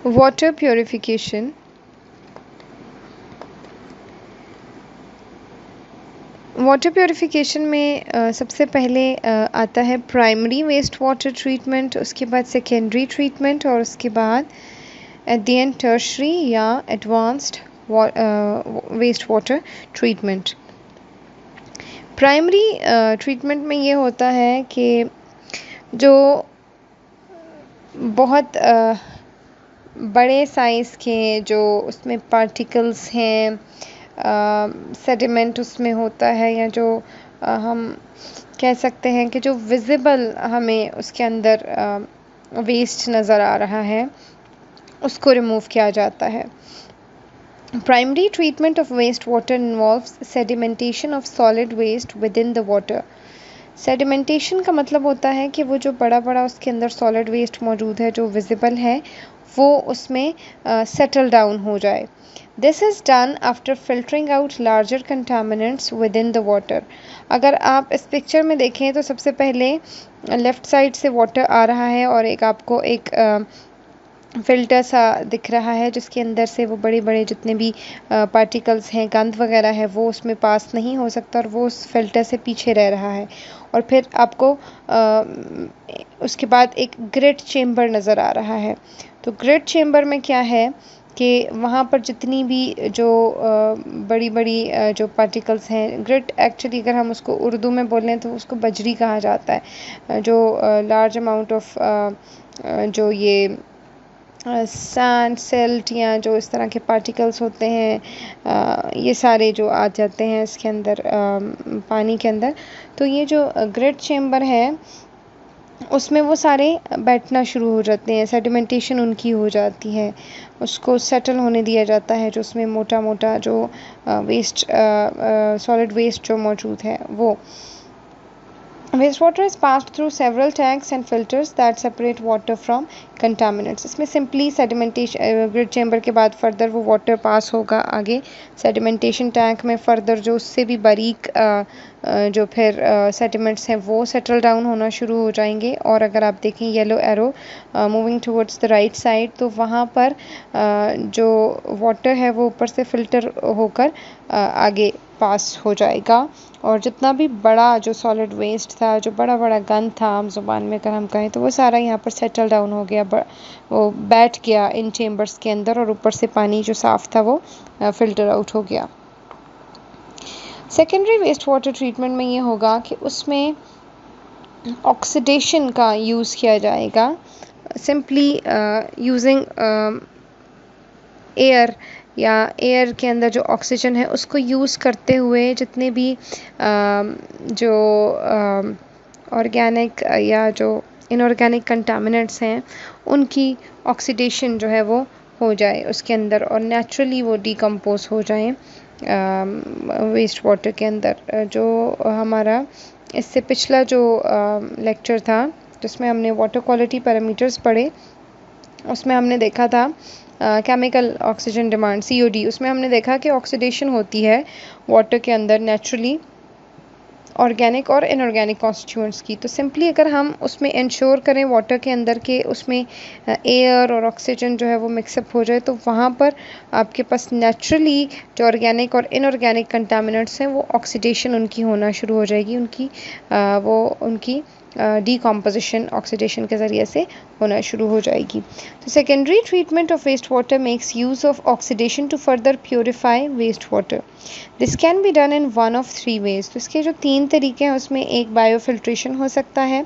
Water purification water purification में सबसे पहले आता है प्राइमरी वेस्ट वाटर ट्रीटमेंट, उसके बाद सेकेंडरी ट्रीटमेंट और उसके बाद एट द एंड टर्शरी या advanced waste water treatment. Primary treatment में ये होता है कि जो बहुत बड़े साइज़ के जो उसमें पार्टिकल्स हैं, सेडिमेंट उसमें होता है, या जो हम कह सकते हैं कि जो विजिबल हमें उसके अंदर वेस्ट नज़र आ रहा है, उसको रिमूव किया जाता है। Primary treatment of waste water involves sedimentation of solid waste within the water. Sedimentation का मतलब होता है कि वो जो बड़ा बड़ा उसके अंदर सॉलिड वेस्ट मौजूद है, जो विजिबल है, वो उसमें सेटल डाउन हो जाए। This is done after filtering out larger contaminants with in the water. अगर आप इस पिक्चर में देखें तो सबसे पहले लेफ़्ट साइड से वाटर आ रहा है और एक आपको एक फ़िल्टर सा दिख रहा है जिसके अंदर से वो बड़े बड़े जितने भी पार्टिकल्स हैं, गंद वगैरह है, वो उसमें पास नहीं हो सकता और वो उस फ़िल्टर से पीछे रह रहा है। और फिर आपको उसके बाद एक ग्रिट चेम्बर नज़र आ रहा है। तो ग्रिट चेम्बर में क्या है कि वहाँ पर जितनी भी जो बड़ी बड़ी जो पार्टिकल्स हैं, ग्रिट एक्चुअली अगर हम उसको उर्दू में बोलें तो उसको बजरी कहा जाता है, जो लार्ज अमाउंट ऑफ जो ये सैंड, सिल्ट या जो इस तरह के पार्टिकल्स होते हैं, ये सारे जो आ जाते हैं इसके अंदर पानी के अंदर। तो ये जो ग्रिट चेम्बर है उसमें वो सारे बैठना शुरू हो जाते हैं, सेडिमेंटेशन उनकी हो जाती है, उसको सेटल होने दिया जाता है, जो उसमें मोटा मोटा जो वेस्ट सॉलिड वेस्ट जो मौजूद है वो। Wastewater is passed through several tanks and filters that separate water from contaminants. इसमें सिंपली सेडिमेंटेशन ग्रिड चेम्बर के बाद फर्दर वो वाटर पास होगा आगे सेडिमेंटेशन टैंक में, फर्दर जो उससे भी बारीक जो फिर सेडिमेंट्स हैं वो सेटल डाउन होना शुरू हो जाएंगे। और अगर आप देखें yellow arrow moving towards the right side, तो वहाँ पर जो वाटर है वो ऊपर से फ़िल्टर होकर आगे पास हो जाएगा और जितना भी बड़ा जो सॉलिड वेस्ट था, जो बड़ा बड़ा गंद था, आम ज़ुबान में अगर हम कहें तो वो सारा यहाँ पर सेटल डाउन हो गया, वो बैठ गया इन चेम्बर्स के अंदर और ऊपर से पानी जो साफ़ था वो फ़िल्टर आउट हो गया। सेकेंडरी वेस्ट वाटर ट्रीटमेंट में ये होगा कि उसमें ऑक्सीडेशन का यूज़ किया जाएगा, सिंपली यूजिंग एयर या एयर के अंदर जो ऑक्सीजन है उसको यूज़ करते हुए जितने भी जो ऑर्गेनिक या जो इनऑर्गेनिक कंटामिनेंट्स हैं उनकी ऑक्सीडेशन जो है वो हो जाए उसके अंदर और नेचुरली वो डिकम्पोज हो जाएं वेस्ट वाटर के अंदर। जो हमारा इससे पिछला जो लेक्चर था जिसमें हमने वाटर क्वालिटी पैरामीटर्स पढ़े, उसमें हमने देखा था केमिकल ऑक्सीजन डिमांड COD, उसमें हमने देखा कि ऑक्सीडेशन होती है वाटर के अंदर नेचुरली ऑर्गेनिक और इनऑर्गेनिक कॉन्स्टिट्यूएंट्स की। तो सिंपली अगर हम उसमें इंश्योर करें वाटर के अंदर के उसमें एयर और ऑक्सीजन जो है वो मिक्सअप हो जाए, तो वहाँ पर आपके पास नेचुरली जो ऑर्गेनिक और इनऑर्गेनिक कंटामिनेंट्स हैं वो ऑक्सीडेशन उनकी होना शुरू हो जाएगी, उनकी डिकम्पोजिशन ऑक्सीडेशन के ज़रिए से होना शुरू हो जाएगी। तो secondary treatment of waste water makes use of oxidation to further purify waste water. This can be done in one of 3 ways. तो इसके जो 3 तरीके हैं उसमें एक बायोफिल्ट्रेशन हो सकता है,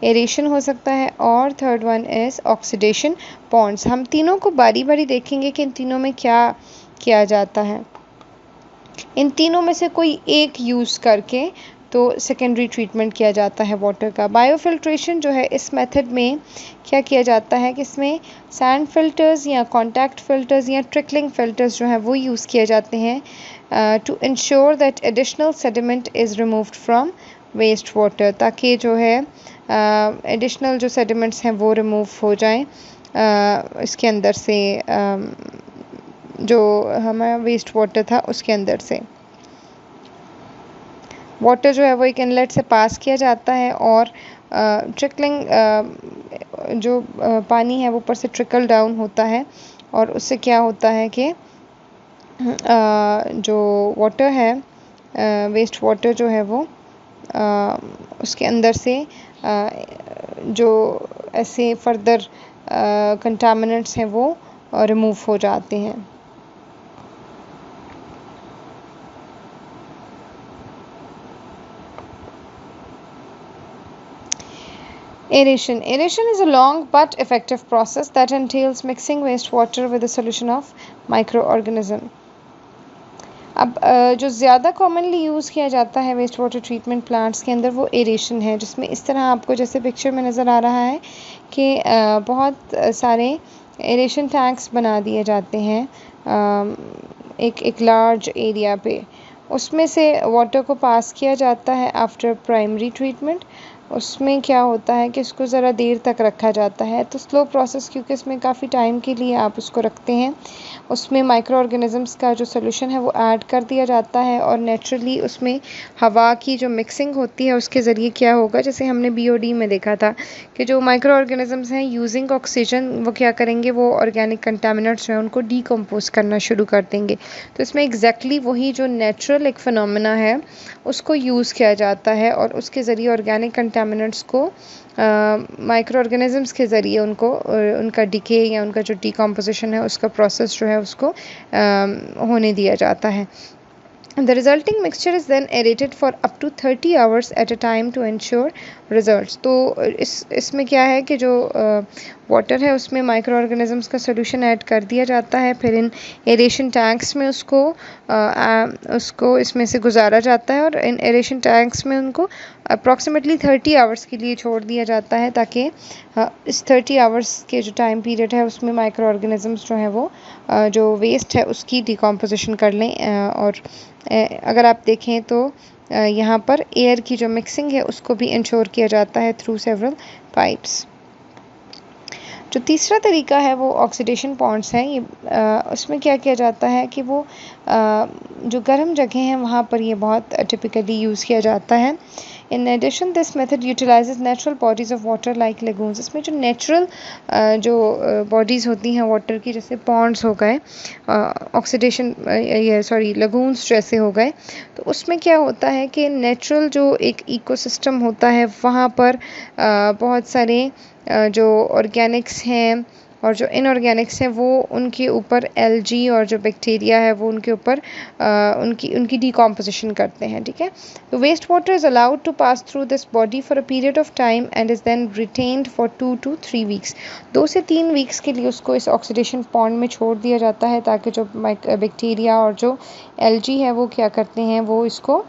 एरेशन हो सकता है और third one is oxidation ponds. हम तीनों को बारी बारी देखेंगे कि इन तीनों में क्या किया जाता है। इन तीनों में से कोई एक यूज़ करके तो सेकेंडरी ट्रीटमेंट किया जाता है वाटर का। बायोफिल्ट्रेशन जो है इस मेथड में क्या किया जाता है कि इसमें सैंड फिल्टर्स या कॉन्टैक्ट फिल्टर्स या ट्रिकलिंग फिल्टर्स जो हैं वो यूज़ किए जाते हैं to ensure that additional sediment is removed from waste water, ताकि जो है एडिशनल जो सेडिमेंट्स हैं वो रिमूव हो जाएं इसके अंदर से, जो हमारा वेस्ट वाटर था उसके अंदर से। वाटर जो है वो एक इनलेट से पास किया जाता है और ट्रिकलिंग जो पानी है वो ऊपर से ट्रिकल डाउन होता है और उससे क्या होता है कि जो वाटर है, वेस्ट वाटर जो है वो उसके अंदर से जो ऐसे फर्दर कंटामिनेंट्स हैं वो रिमूव हो जाते हैं। Aeration. Aeration is a long but effective process that entails mixing wastewater with a solution of microorganism. अब जो ज़्यादा कॉमनली यूज़ किया जाता है वेस्ट वाटर ट्रीटमेंट प्लांट्स के अंदर वो एरेशन है, जिसमें इस तरह आपको जैसे पिक्चर में नज़र आ रहा है कि बहुत सारे एरेशन टैंक्स बना दिए जाते हैं एक लार्ज एरिया पे। उसमें से वाटर को पास किया जाता है आफ्टर प्राइमरी ट्रीटमेंट। उसमें क्या होता है कि इसको ज़रा देर तक रखा जाता है, तो स्लो प्रोसेस क्योंकि इसमें काफ़ी टाइम के लिए आप उसको रखते हैं। उसमें माइक्रो ऑर्गेनिज़म्स का जो सोल्यूशन है वो ऐड कर दिया जाता है और नेचुरली उसमें हवा की जो मिक्सिंग होती है उसके ज़रिए क्या होगा, जैसे हमने BOD में देखा था कि जो माइक्रो ऑर्गेनिज़म्स हैं यूजिंग ऑक्सीजन वो क्या करेंगे, वो ऑर्गेनिक कंटामिनेंट्स जो हैं उनको डीकम्पोज करना शुरू कर देंगे। तो इसमें एग्जैक्टली वही जो नेचुरल एक फिनोमेना है उसको यूज़ किया जाता है और उसके ज़रिए ऑर्गेनिक कंटामिनेंट्स को माइक्रो ऑर्गेनिज़म्स के ज़रिए उनको उनका डिके या उनका जो डिकम्पोजिशन है उसका प्रोसेस जो है उसको होने दिया जाता है। The resulting mixture is then aerated for up to 30 hours at a time to ensure results. तो इसमें क्या है कि जो वाटर है उसमें माइक्रो ऑर्गेनिज़म्स का सोल्यूशन ऐड कर दिया जाता है, फिर इन एरेशन टैंक्स में उसको इसमें से गुजारा जाता है और इन एरेशन टैंक्स में उनको अप्रॉक्सीमेटली 30 आवर्स के लिए छोड़ दिया जाता है ताकि इस 30 आवर्स के जो टाइम पीरियड है उसमें माइक्रो ऑर्गेनिज़म्स जो हैं वो जो वेस्ट है उसकी डिकम्पोजिशन कर लें। और अगर आप देखें तो यहाँ पर एयर की जो मिक्सिंग है उसको भी इंश्योर किया जाता है थ्रू सेवरल पाइप्स। जो तीसरा तरीका है वो ऑक्सीडेशन पॉन्ड्स हैं। ये उसमें क्या किया जाता है कि वो जो गर्म जगह हैं वहाँ पर ये बहुत टिपिकली यूज़ किया जाता है। In addition this method utilises natural bodies of water like lagoons. इसमें जो नेचुरल जो बॉडीज़ होती हैं वाटर की, जैसे पॉन्ड्स हो गए, ऑक्सीडेशन लगून्स जैसे हो गए, तो उसमें क्या होता है कि नेचुरल जो एक इकोसिस्टम होता है वहाँ पर बहुत सारे जो ऑर्गेनिक्स हैं और जो इनऑर्गेनिक्स हैं वो उनके ऊपर एल्गी और जो बैक्टीरिया है वो उनके ऊपर उनकी डिकम्पोजिशन करते हैं। ठीक है, तो waste water is allowed to pass through this body for a period of time and is then retained for 2 to 3 weeks. 2 से 3 वीक्स के लिए उसको इस ऑक्सीडेशन पॉन्ड में छोड़ दिया जाता है ताकि जो बैक्टीरिया और जो एल्गी है वो क्या करते हैं, वो इसको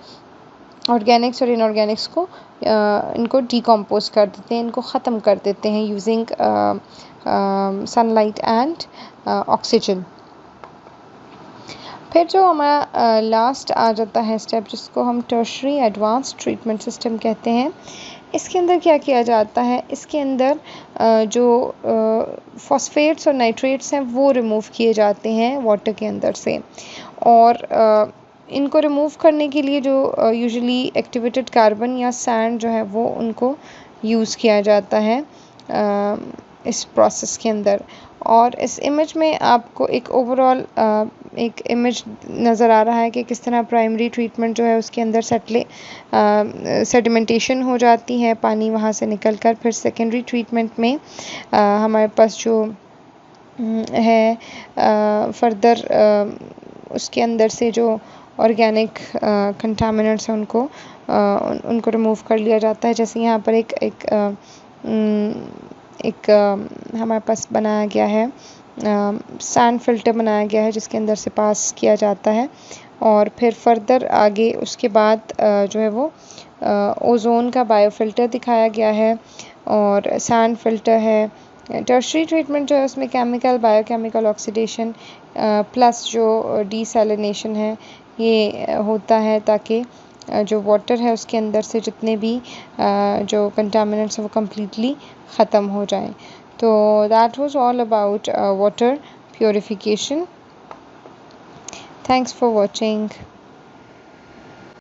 ऑर्गेनिक्स और इनऑर्गेनिक्स को इनको डिकम्पोज कर देते हैं, इनको ख़त्म कर देते हैं यूजिंग सनलाइट एंड ऑक्सीजन। फिर जो हमारा लास्ट आ जाता है स्टेप, जिसको हम टर्शरी एडवांस ट्रीटमेंट सिस्टम कहते हैं। इसके अंदर क्या किया जाता है, इसके अंदर जो फॉस्फेट्स और नाइट्रेट्स हैं वो रिमूव किए जाते हैं वाटर के अंदर से, और इनको रिमूव करने के लिए जो यूजुअली एक्टिवेटेड कार्बन या सैंड जो है वो उनको यूज़ किया जाता है इस प्रोसेस के अंदर। और इस इमेज में आपको एक ओवरऑल एक इमेज नज़र आ रहा है कि किस तरह प्राइमरी ट्रीटमेंट जो है उसके अंदर सेडिमेंटेशन हो जाती है, पानी वहाँ से निकल कर फिर सेकेंडरी ट्रीटमेंट में हमारे पास जो है फर्दर उसके अंदर से जो ऑर्गेनिक कंटामिनेंट्स हैं उनको रिमूव कर लिया जाता है। जैसे यहाँ पर एक हमारे पास बनाया गया है, सैंड फिल्टर बनाया गया है जिसके अंदर से पास किया जाता है, और फिर फर्दर आगे उसके बाद जो है वो ओजोन का बायोफिल्टर दिखाया गया है और सैंड फिल्टर है। टर्शरी ट्रीटमेंट जो है उसमें केमिकल, बायोकेमिकल ऑक्सीडेशन प्लस जो डीसैलिनेशन है ये होता है ताकि जो वाटर है उसके अंदर से जितने भी जो कंटामिनेंट्स हैं वो कम्प्लीटली ख़त्म हो जाएं। तो that was all about water purification. Thanks for watching.